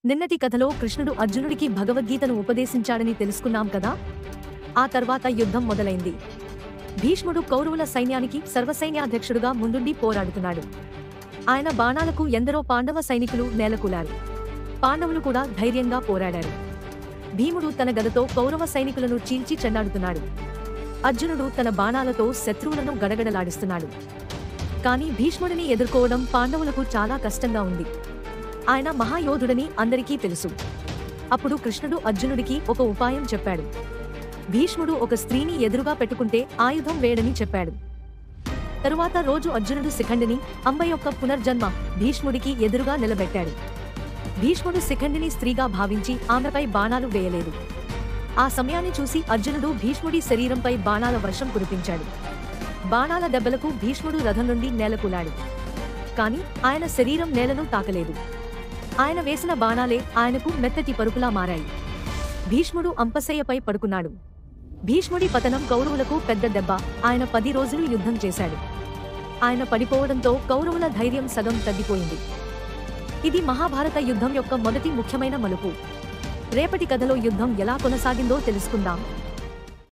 నిన్నటి కథలో కృష్ణుడు అర్జునుడికి భగవద్గీతను ఉపదేశించాడని తెలుసుకున్నాం కదా. ఆ తర్వాత యుద్ధం మొదలైంది. భీష్ముడు కౌరవుల సైన్యానికి సర్వసైన్యాధ్యక్షుడుగా ముందుండి పోరాడుతున్నాడు. ఆయన బాణాలకు ఎందరో పాండవ సైనికులు నేలకూలారు. పాండవులు కూడా ధైర్యంగా పోరాడారు. భీముడు తన గదతో కౌరవ సైనికులను చీల్చి చెండాడుతున్నాడు. అర్జునుడు తన బాణాలతో శత్రువులను గడగడలాడిస్తున్నాడు. కాని భీష్ముడిని ఎదుర్కోవడం పాండవులకు చాలా కష్టంగా ఉంది. ఆయన మహాయోధుడని అందరికీ తెలుసు. అప్పుడు కృష్ణుడు అర్జునుడికి ఒక ఉపాయం చెప్పాడు. భీష్ముడు ఒక స్త్రీని ఎదురుగా పెట్టుకుంటే ఆయుధం వేడని చెప్పాడు. తరువాత రోజు అర్జునుడు శిఖండిని, అంబ యొక్క పునర్జన్మ, భీష్ముడికి ఎదురుగా నిలబెట్టాడు. భీష్ముడు శిఖండిని స్త్రీగా భావించి ఆమెపై బాణాలు వేయలేదు. ఆ సమయాన్ని చూసి అర్జునుడు భీష్ముడి శరీరంపై బాణాల వర్షం కురిపించాడు. బాణాల దెబ్బలకు భీష్ముడు రథం నుండి నేలకూలాడు. కాని ఆయన శరీరం నేలను తాకలేదు. ఆయన వేసిన బాణాలే ఆయనకు మెత్తటి పరుపులా మారాయి. భీష్ముడు అంపశయ్యపై పడుకున్నాడు. భీష్ముడి పతనం కౌరవులకు పెద్ద దెబ్బ. ఆయన 10 రోజులు యుద్ధం చేశాడు. ఆయన పడిపోవడంతో కౌరవుల ధైర్యం సగం తగ్గిపోయింది. ఇది మహాభారత యుద్ధం యొక్క మొదటి ముఖ్యమైన మలుపు. రేపటి కథలో యుద్ధం ఎలా కొనసాగిందో తెలుసుకుందాం.